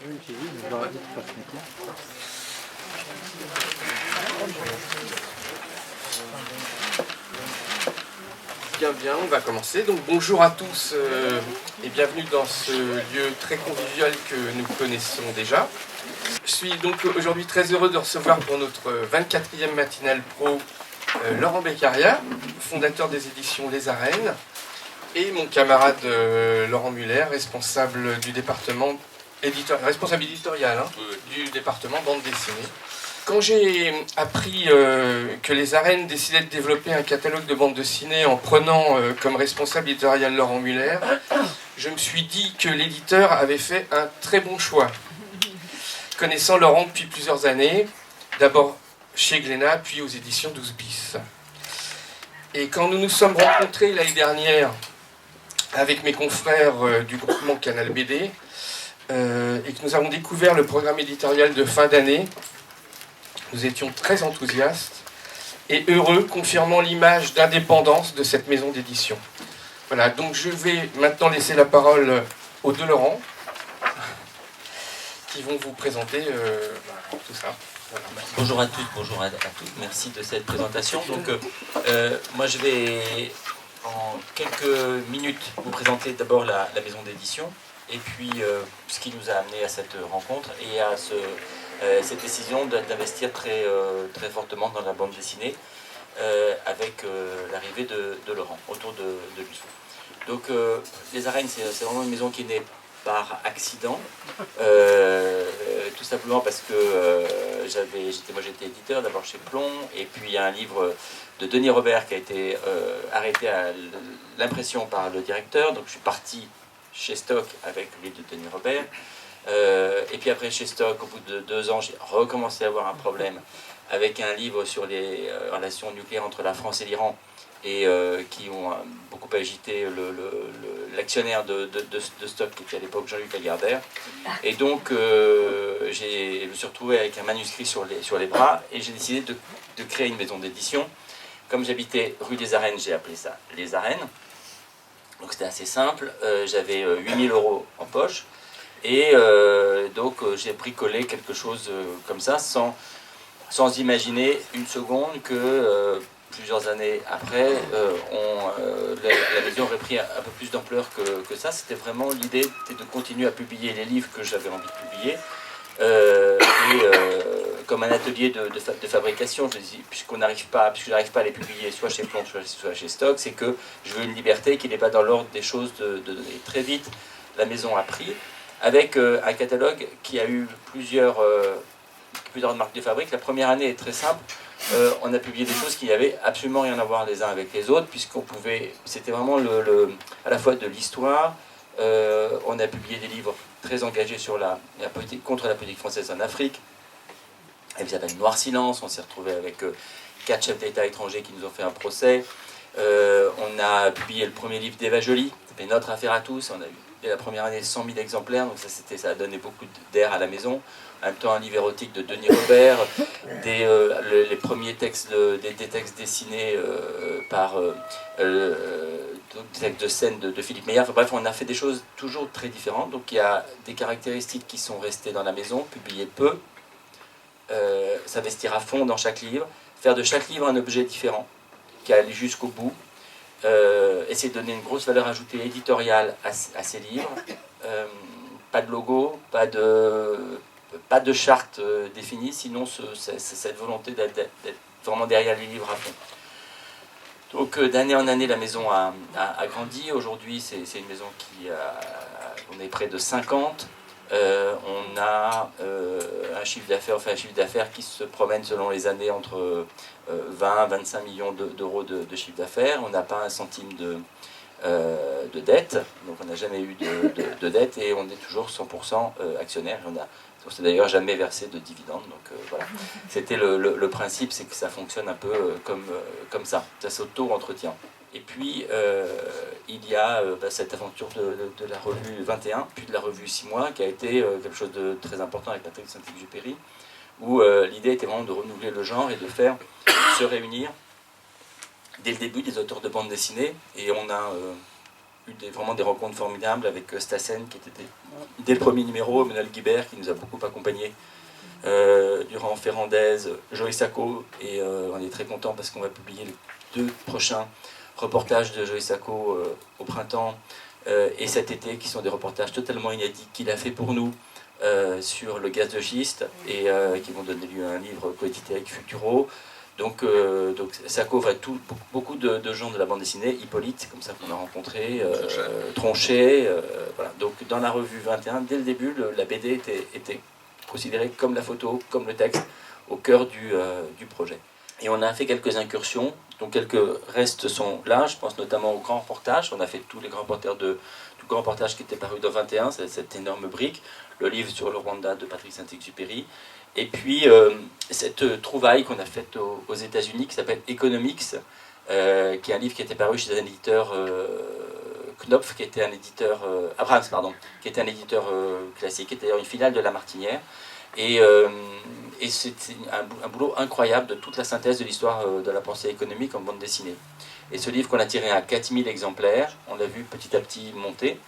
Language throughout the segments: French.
Oui, j'ai vu, mais j'aurais dit de pas se mettre là. Bien, on va commencer. Donc bonjour à tous et bienvenue dans ce lieu très convivial que nous connaissons déjà. Je suis donc aujourd'hui très heureux de recevoir pour notre 24e matinale pro Laurent Beccaria, fondateur des éditions Les Arènes, et mon camarade Laurent Muller, responsable du département responsable éditorial du département bande dessinée. Quand j'ai appris que Les Arènes décidaient de développer un catalogue de bande dessinée en prenant comme responsable éditorial Laurent Muller, je me suis dit que l'éditeur avait fait un très bon choix. Connaissant Laurent depuis plusieurs années, d'abord chez Glénat, puis aux éditions 12 bis. Et quand nous nous sommes rencontrés l'année dernière avec mes confrères du groupement Canal BD, et que nous avons découvert le programme éditorial de fin d'année, nous étions très enthousiastes et heureux, confirmant l'image d'indépendance de cette maison d'édition. Voilà, donc je vais maintenant laisser la parole aux deux Laurent, qui vont vous présenter tout ça. Voilà. Bonjour à toutes, bonjour à tous. Merci de cette présentation. Donc, moi, je vais en quelques minutes vous présenter d'abord la maison d'édition et puis ce qui nous a amené à cette rencontre et à cette décision d'investir très fortement dans la bande dessinée avec l'arrivée de Laurent autour de lui. Donc, Les Arènes, c'est vraiment une maison qui est née par accident, tout simplement parce que j'étais éditeur d'abord chez Plomb, et puis il y a un livre de Denis Robert qui a été arrêté à l'impression par le directeur, donc je suis parti chez Stock avec le livre de Denis Robert, et puis après chez Stock, au bout de 2 ans, j'ai recommencé à avoir un problème avec un livre sur les relations nucléaires entre la France et l'Iran, et qui ont beaucoup agité l'actionnaire de Stock, qui était à l'époque Jean-Luc Lagardère. Et donc, je me suis retrouvé avec un manuscrit sur les bras, et j'ai décidé de créer une maison d'édition. Comme j'habitais rue des Arènes, j'ai appelé ça Les Arènes. Donc c'était assez simple, j'avais 8 000 € en poche, et donc j'ai bricolé quelque chose comme ça, sans imaginer une seconde que plusieurs années après, la maison aurait pris un peu plus d'ampleur que ça. C'était vraiment l'idée de continuer à publier les livres que j'avais envie de publier. Comme un atelier de fabrication, je dis, puisque je n'arrive pas à les publier soit chez Plomb, soit chez Stock, c'est que je veux une liberté qui n'est pas dans l'ordre des choses de donner. Très vite, la maison a pris, avec un catalogue qui a eu plusieurs marques de fabrique. La première année est très simple. On a publié des choses qui n'avaient absolument rien à voir les uns avec les autres, c'était vraiment à la fois de l'histoire. On a publié des livres très engagés sur contre la politique française en Afrique. Elle s'appelle Noir Silence. On s'est retrouvé avec 4 chefs d'État étrangers qui nous ont fait un procès. On a publié le premier livre d'Eva Joly, ça s'appelle Notre affaire à tous. On a eu dès la première année 100 000 exemplaires, donc ça a donné beaucoup d'air à la maison. En même temps, un livre érotique de Denis Robert, les premiers textes, des textes dessinés par des textes de scène de Philippe Meyer. Enfin, bref, on a fait des choses toujours très différentes. Donc il y a des caractéristiques qui sont restées dans la maison, publiées peu, s'investir à fond dans chaque livre, faire de chaque livre un objet différent, qui allait jusqu'au bout, essayer de donner une grosse valeur ajoutée éditoriale à ces livres, pas de logo, pas de charte définie, sinon c'est cette volonté d'être vraiment derrière les livres à fond. Donc d'année en année, la maison a grandi. Aujourd'hui, c'est une maison on est près de 50. On a un chiffre d'affaires qui se promène selon les années entre 20 et 25 millions d'euros de chiffre d'affaires. On n'a pas un centime de dette, donc on n'a jamais eu de dette, et on est toujours 100% actionnaire. On s'est d'ailleurs jamais versé de dividendes, donc voilà. C'était le principe, c'est que ça fonctionne un peu comme ça s'auto-entretient. Et puis, il y a cette aventure de la revue 21, puis de la revue 6 mois, qui a été quelque chose de très important avec Patrick Saint-Exupéry, où l'idée était vraiment de renouveler le genre et de faire se réunir dès le début des auteurs de bande dessinée. Et on a vraiment des rencontres formidables avec Stassen, qui était dès le premier numéro, Emmanuel Guibert, qui nous a beaucoup accompagnés durant Ferrandez, Joey Sacco, et on est très content parce qu'on va publier les 2 prochains reportages de Joey Sacco au printemps et cet été, qui sont des reportages totalement inédits qu'il a fait pour nous sur le gaz de schiste, et qui vont donner lieu à un livre coédité avec Futuro. Donc ça couvre beaucoup de gens de la bande dessinée, Hippolyte, comme ça qu'on a rencontré, Tronchet, voilà. Donc dans la revue 21, dès le début, la BD était considérée comme la photo, comme le texte, au cœur du projet. Et on a fait quelques incursions, donc quelques restes sont là, je pense notamment aux grands reportages. On a fait tous les grands reportages qui étaient parus dans 21, cette énorme brique, le livre sur le Rwanda de Patrick Saint-Exupéry, et puis cette trouvaille qu'on a faite aux États-Unis qui s'appelle Economics, qui est un livre qui était paru chez un éditeur Knopf, qui était un éditeur Abrams, pardon, qui était un éditeur classique, qui était d'ailleurs une filiale de La Martinière. Et c'est un boulot incroyable de toute la synthèse de l'histoire de la pensée économique en bande dessinée. Et ce livre qu'on a tiré à 4000 exemplaires, on l'a vu petit à petit monter,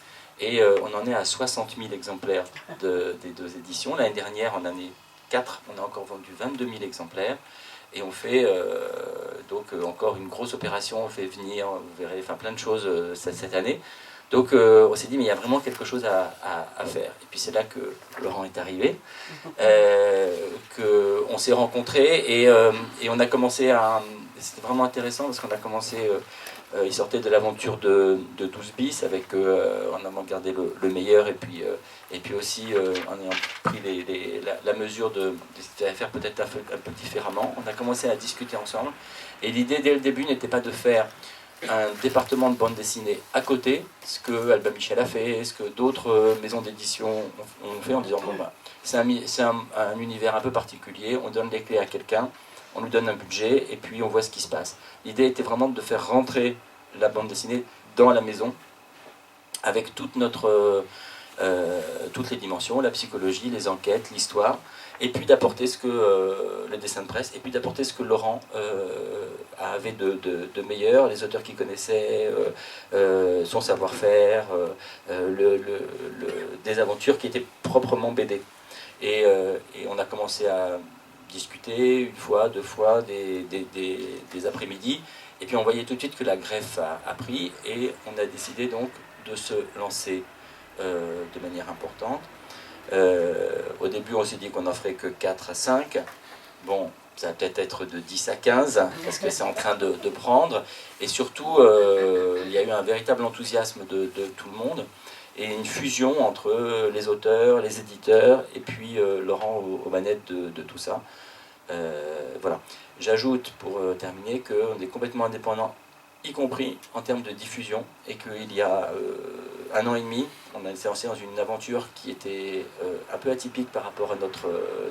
et on en est à 60 000 exemplaires des 2 éditions. L'année dernière, en année 4, on a encore vendu 22 000 exemplaires, et on fait encore une grosse opération, on fait venir, vous verrez, plein de choses cette année. Donc on s'est dit, mais il y a vraiment quelque chose à faire. Et puis c'est là que Laurent est arrivé, qu'on s'est rencontrés, et on a commencé à... C'était vraiment intéressant parce qu'on a commencé... il sortait de l'aventure de 12 bis, avec, en avons gardé le meilleur, et puis aussi en ayant pris la mesure de faire peut-être un peu différemment. On a commencé à discuter ensemble, et l'idée dès le début n'était pas de faire un département de bande dessinée à côté, ce que Albin Michel a fait, ce que d'autres maisons d'édition ont fait, en disant bon, bah, c'est un univers un peu particulier, on donne les clés à quelqu'un, on lui donne un budget et puis on voit ce qui se passe. L'idée était vraiment de faire rentrer la bande dessinée dans la maison avec toutes les dimensions, la psychologie, les enquêtes, l'histoire, et puis d'apporter ce que le dessin de presse, et puis d'apporter ce que Laurent avait de meilleur, les auteurs qu'il connaissait, son savoir-faire, des aventures qui étaient proprement BD. Et on a commencé à discuter 1 fois, 2 fois, des après-midi, et puis on voyait tout de suite que la greffe a pris, et on a décidé donc de se lancer de manière importante. Au début, on s'est dit qu'on n'en ferait que 4 à 5. Bon, ça va peut-être être de 10 à 15, parce que c'est en train de prendre. Et surtout, il y a eu un véritable enthousiasme de tout le monde, et une fusion entre les auteurs, les éditeurs, et puis Laurent aux manettes de tout ça. Voilà. J'ajoute, pour terminer, qu'on est complètement indépendant, y compris en termes de diffusion, et qu'il y a 1 an et demi, on a s'est lancé dans une aventure qui était un peu atypique par rapport à notre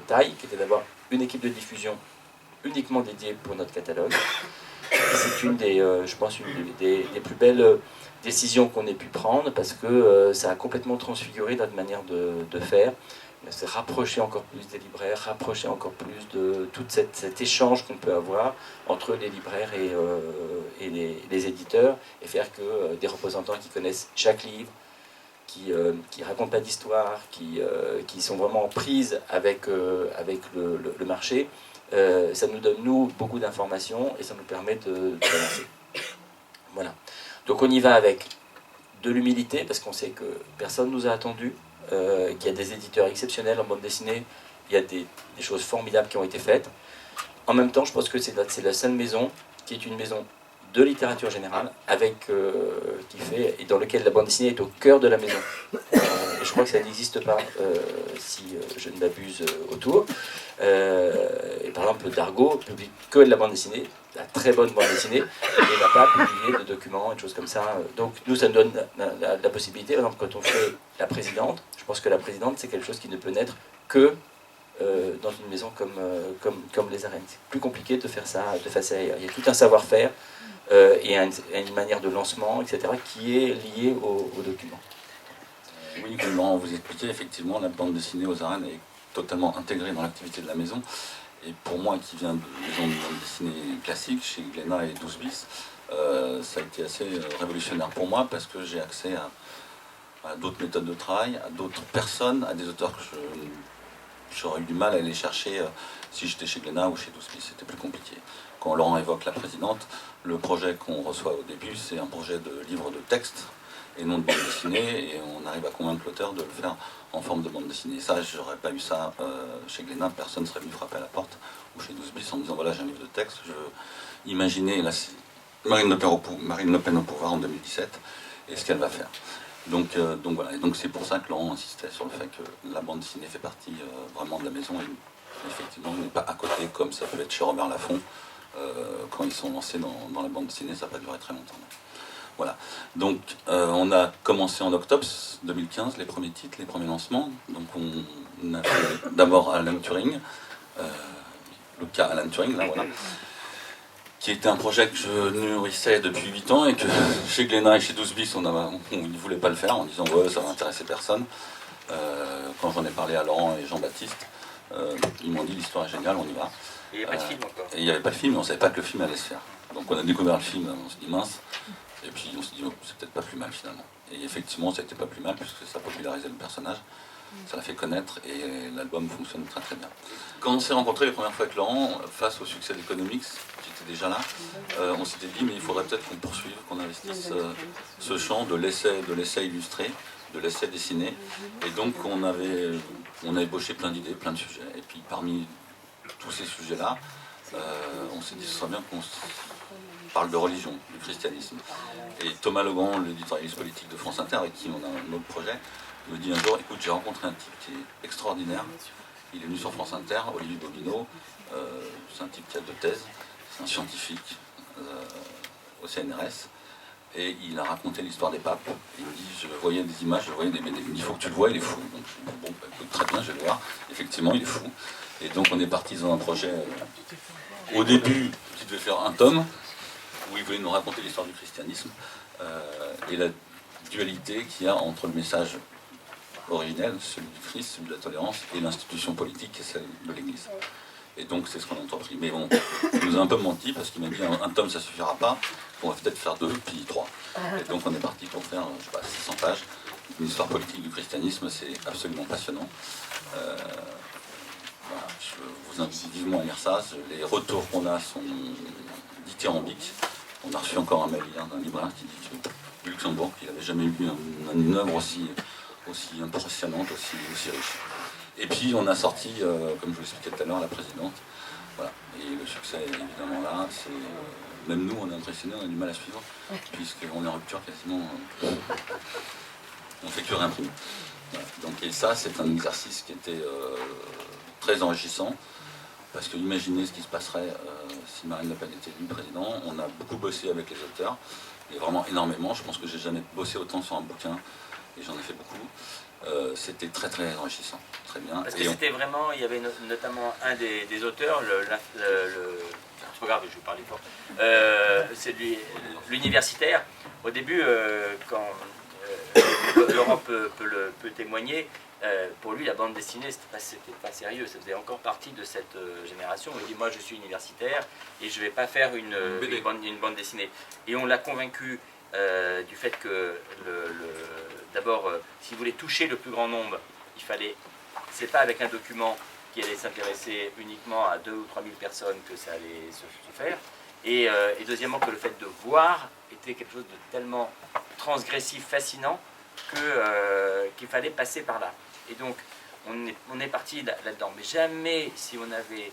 taille, qui était d'avoir une équipe de diffusion uniquement dédiée pour notre catalogue. C'est je pense, une des plus belles décisions qu'on ait pu prendre, parce que ça a complètement transfiguré notre manière de faire. C'est rapprocher encore plus des libraires, rapprocher encore plus de tout cet échange qu'on peut avoir entre les libraires et les éditeurs, et faire que des représentants qui connaissent chaque livre, qui racontent pas d'histoire, qui sont vraiment en prise avec le marché, ça nous donne, nous, beaucoup d'informations, et ça nous permet d'avancer. Voilà. Donc on y va avec de l'humilité, parce qu'on sait que personne ne nous a attendus, qu'il y a des éditeurs exceptionnels en bande dessinée, il y a des choses formidables qui ont été faites. En même temps, je pense que c'est la seule maison qui est une maison de littérature générale, et dans lequel la bande dessinée est au cœur de la maison. Et je crois que ça n'existe pas, si je ne m'abuse, autour. Et par exemple, Dargaud publie que de la bande dessinée, la très bonne bande dessinée, et n'a pas publié de documents et de choses comme ça. Donc nous, ça nous donne la possibilité, par exemple, quand on fait La Présidente, je pense que La Présidente, c'est quelque chose qui ne peut naître que dans une maison comme Les Arènes. C'est plus compliqué de faire ça de face ailleurs. Il y a tout un savoir-faire et une manière de lancement, etc., qui est liée au document. Oui, comme Laurent vous expliquait, effectivement, la bande dessinée aux Arènes est totalement intégrée dans l'activité de la maison. Et pour moi, qui viens de maison de bande dessinée classique, chez Glénat et 12 bis, ça a été assez révolutionnaire pour moi parce que j'ai accès à d'autres méthodes de travail, à d'autres personnes, à des auteurs que j'aurais eu du mal à aller chercher si j'étais chez Glénat ou chez Douce-Pis, c'était plus compliqué. Quand Laurent évoque la présidente, le projet qu'on reçoit au début, c'est un projet de livre de texte et non de bande dessinée, et on arrive à convaincre l'auteur de le faire en forme de bande dessinée. Ça, j'aurais pas eu ça chez Glénat, personne ne serait venu frapper à la porte, ou chez Douce-Bis en me disant voilà, j'ai un livre de texte, je veux imaginer Marine Le Pen au pouvoir en 2017 et ce qu'elle va faire. Donc voilà, et donc c'est pour ça que Laurent insistait sur le fait que la bande dessinée fait partie vraiment de la maison, et effectivement on n'est pas à côté comme ça peut être chez Robert Laffont. Quand ils sont lancés dans la bande dessinée, ça n'a pas duré très longtemps. Voilà. Donc on a commencé en octobre 2015, les premiers titres, les premiers lancements. Donc on a fait d'abord Alan Turing, le cas Alan Turing, là voilà, qui était un projet que je nourrissais depuis 8 ans et que chez Glénat et chez Douce-Bis, on ne voulait pas le faire en disant ouais, ça va intéresser personne. Quand j'en ai parlé à Laurent et Jean-Baptiste, ils m'ont dit l'histoire est géniale, on y va. Il n'y avait pas de film encore. Et il n'y avait pas de film, mais on ne savait pas que le film allait se faire. Donc on a découvert le film, on s'est dit mince, et puis on s'est dit oh, c'est peut-être pas plus mal finalement. Et effectivement, ça n'était pas plus mal puisque ça popularisait le personnage, ça l'a fait connaître et l'album fonctionne très très bien. Quand on s'est rencontrés les premières fois avec Laurent, face au succès d'Economics, qui était déjà là, on s'était dit mais il faudrait peut-être qu'on poursuive, qu'on investisse ce champ de l'essai illustré, de l'essai dessiné. Et donc on avait ébauché plein d'idées, plein de sujets. Et puis parmi tous ces sujets-là, on s'est dit ce serait bien qu'on parle de religion, du christianisme. Et Thomas Legrand, l'éditorialiste politique de France Inter, avec qui on a un autre projet, me dit un jour, écoute, j'ai rencontré un type qui est extraordinaire, il est venu sur France Inter, Olivier Bobineau, c'est un type qui a 2 thèses, c'est un scientifique au CNRS, et il a raconté l'histoire des papes. Il me dit, je voyais des images, je voyais des BD. Il me dit, il faut que tu le vois, il est fou. Donc je dis, bon, bah, écoute, très bien, je vais le voir. Effectivement, il est fou. Et donc on est parti dans un projet, au début, qui devait faire un tome, où il voulait nous raconter l'histoire du christianisme, et la dualité qu'il y a entre le message originel, celui du Christ, celui de la tolérance, et l'institution politique, qui est celle de l'Église. Et donc c'est ce qu'on a entrepris. Mais bon, il nous a un peu menti, parce qu'il m'a dit, un tome ça suffira pas, on va peut-être faire 2, puis 3. Et donc on est parti pour faire, je sais pas, 600 pages. Une histoire politique du christianisme, c'est absolument passionnant. Voilà, je vous invite vivement à lire ça. Les retours qu'on a sont dithyrambiques. On a reçu encore un mail hier d'un libraire qui dit que Luxembourg, qu'il n'avait jamais eu une œuvre aussi impressionnante, aussi riche. Et puis on a sorti, comme je vous l'expliquais tout à l'heure, La Présidente. Voilà. Et le succès est évidemment là. Même nous, on est impressionnés, on a du mal à suivre, puisqu'on est en rupture quasiment. On fait que réimprimer. Voilà. Donc, et ça, c'est un exercice qui était très enrichissant, parce que imaginez ce qui se passerait si Marine Le Pen était élue président. On a beaucoup bossé avec les auteurs, et vraiment énormément. Je pense que j'ai jamais bossé autant sur un bouquin, et j'en ai fait beaucoup. C'était très très enrichissant, très bien. Parce que c'était vraiment, il y avait notamment un des auteurs, c'est pas grave, je vais parler fort, c'est l'universitaire. Au début, quand Laurent peut témoigner, pour lui la bande dessinée c'était pas sérieux, ça faisait encore partie de cette génération. Il dit moi je suis universitaire et je vais pas faire une bande dessinée. Et on l'a convaincu du fait que d'abord, s'il voulait toucher le plus grand nombre, il fallait, c'est pas avec un document qui allait s'intéresser uniquement à 2 ou 3 000 personnes que ça allait se faire. Et deuxièmement, que le fait de voir était quelque chose de tellement transgressif, fascinant, qu'il fallait passer par là. Et donc, on est parti là-dedans. Mais jamais, si on avait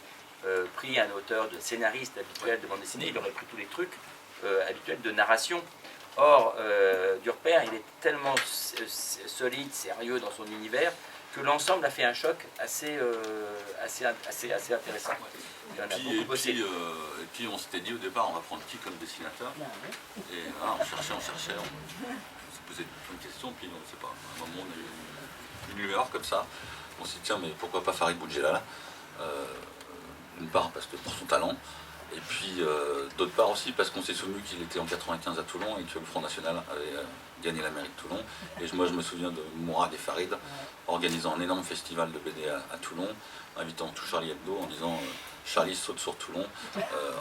pris un auteur de scénariste habituel de bande dessinée, il aurait pris tous les trucs habituels de narration. Or, Durper, il est tellement solide, sérieux dans son univers, que l'ensemble a fait un choc assez intéressant. Et puis on s'était dit au départ, on va prendre qui comme dessinateur. Et là, on cherchait, on s'est posé plein de questions, puis on ne sait pas. À un moment, on a eu une lueur comme ça. On s'est dit, tiens, mais pourquoi pas Farid Boudjelal? D'une part, parce que pour son talent. Et puis, d'autre part aussi, parce qu'on s'est souvenu qu'il était en 95 à Toulon et que le Front National avait gagné la mairie de Toulon. Et moi, je me souviens de Mourad et Farid organisant un énorme festival de BD à Toulon, invitant tout Charlie Hebdo en disant Charlie saute sur Toulon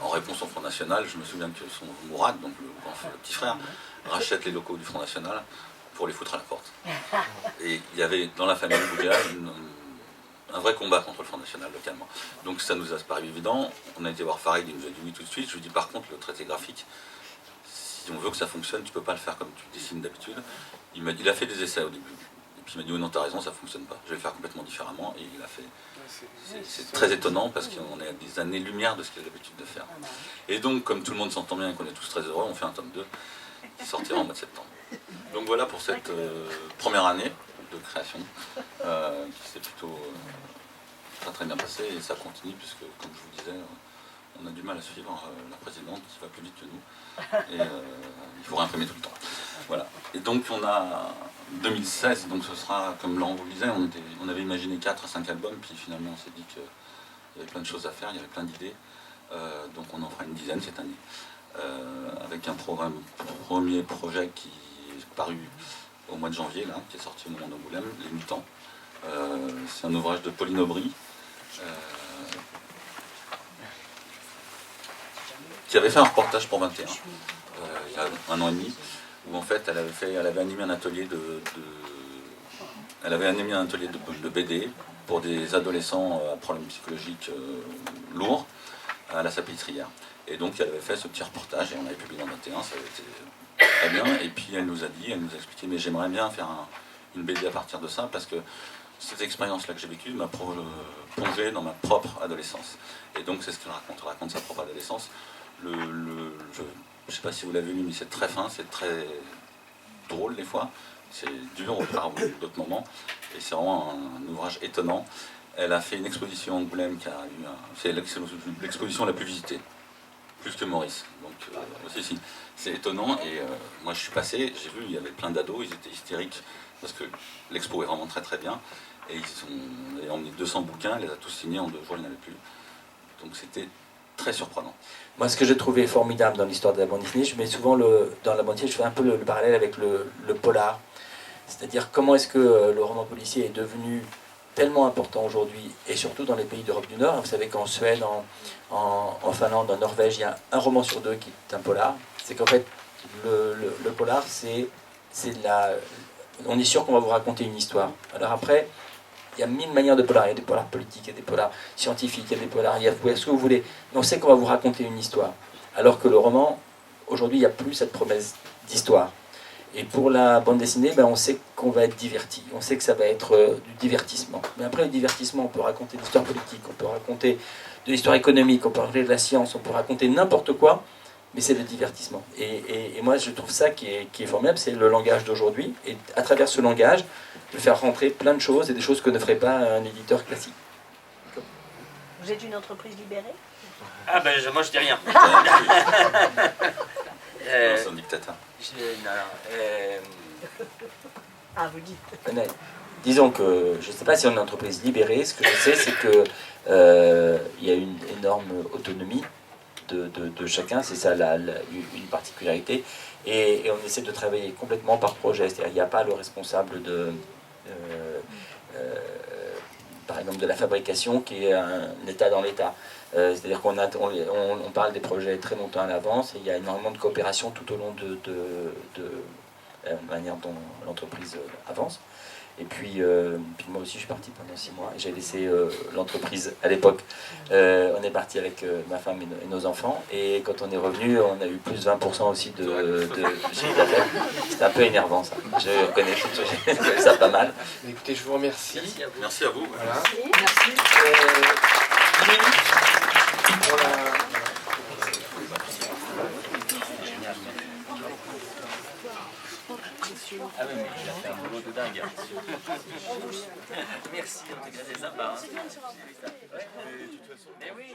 en réponse au Front National. Je me souviens que son Mourad, donc le petit frère, rachète les locaux du Front National pour les foutre à la porte. Et il y avait dans la famille Boudia un vrai combat contre le Front National localement. Donc ça nous a paru évident. On a été voir Farid, il nous a dit oui tout de suite. Je lui ai dit par contre le traité graphique, si on veut que ça fonctionne, tu peux pas le faire comme tu dessines d'habitude. Il a fait des essais au début. Et puis il m'a dit oui non t'as raison, ça fonctionne pas. Je vais le faire complètement différemment. Et il a fait. C'est très étonnant parce qu'on est à des années-lumière de ce qu'il a l'habitude de faire. Et donc comme tout le monde s'entend bien et qu'on est tous très heureux, on fait un tome 2 qui sortira en mois de septembre. Donc voilà pour cette première année de création qui s'est plutôt très bien passée et ça continue puisque comme je vous disais on a du mal à suivre la présidente qui va plus vite que nous et il faut réimprimer tout le temps. Voilà. Et donc on a 2016, donc ce sera comme Laurent vous le disait, on avait imaginé 4 à 5 albums puis finalement on s'est dit qu'il y avait plein de choses à faire, il y avait plein d'idées, donc on en fera une dizaine cette année avec un premier projet qui est paru au mois de janvier, là, qui est sorti au moment d'Angoulême, Les Mutants. C'est un ouvrage de Pauline Aubry, qui avait fait un reportage pour 21, il y a 1 an et demi, où en fait elle avait animé un atelier de BD pour des adolescents à problèmes psychologiques lourds à la Salpêtrière. Et donc elle avait fait ce petit reportage et on avait publié dans 21, ça avait été très bien. Et puis elle nous a expliqué, mais j'aimerais bien faire une BD à partir de ça parce que cette expérience-là que j'ai vécue m'a plongé dans ma propre adolescence. Et donc c'est ce qu'elle raconte. Elle raconte sa propre adolescence. Je ne sais pas si vous l'avez lu, mais c'est très fin, c'est très drôle des fois. C'est dur par d'autres moments. Et c'est vraiment un ouvrage étonnant. Elle a fait une exposition à Angoulême qui a eu c'est l'exposition la plus visitée. Plus que Maurice. Donc c'est étonnant et moi je suis passé, j'ai vu, il y avait plein d'ados, ils étaient hystériques parce que l'expo est vraiment très très bien et ils avaient emmené 200 bouquins, elle les a tous signés en 2 jours, il n'y en avait plus. Donc c'était très surprenant. Moi ce que j'ai trouvé formidable dans l'histoire de la bande dessinée, je mets souvent dans la bande dessinée, je fais un peu le parallèle avec le polar. C'est-à-dire comment est-ce que le roman policier est devenu tellement important aujourd'hui, et surtout dans les pays d'Europe du Nord. Vous savez qu'en Suède, en Finlande, en Norvège, il y a un roman sur 2 qui est un polar. C'est qu'en fait, le polar, on est sûr qu'on va vous raconter une histoire. Alors après, il y a 1000 manières de polar. Il y a des polars politiques, il y a des polars scientifiques, il y a des polars, il y a ce que vous voulez. Mais on sait qu'on va vous raconter une histoire. Alors que le roman, aujourd'hui, il n'y a plus cette promesse d'histoire. Et pour la bande dessinée, on sait qu'on va être diverti, on sait que ça va être du divertissement. Mais après le divertissement, on peut raconter de l'histoire politique, on peut raconter de l'histoire économique, on peut raconter de la science, on peut raconter n'importe quoi, mais c'est le divertissement. Et moi je trouve ça qui est formidable, c'est le langage d'aujourd'hui, et à travers ce langage, de faire rentrer plein de choses, et des choses que ne ferait pas un éditeur classique. Vous êtes une entreprise libérée? Ah moi je dis rien. C'est un dictateur. Vous dites. Disons que je ne sais pas si on est une entreprise libérée. Ce que je sais, c'est que il y a une énorme autonomie de chacun. C'est ça une particularité. Et on essaie de travailler complètement par projet. C'est-à-dire qu'il n'y a pas le responsable par exemple de la fabrication qui est un état dans l'état. C'est-à-dire qu'on parle des projets très longtemps à l'avance et il y a énormément de coopération tout au long de la manière dont l'entreprise avance. Et puis moi aussi je suis parti pendant 6 mois et j'ai laissé l'entreprise à l'époque. On est parti avec ma femme et nos enfants et quand on est revenu on a eu plus de 20% aussi de chiffre d'affaires. C'était un peu énervant ça. Je connais ça pas mal. Écoutez, je vous remercie. Merci à vous. Voilà. Merci. 10 minutes pour la... Ah oui, mais il a fait un boulot de dingue. Merci, en tout cas, c'est sympa. Hein. Mais oui.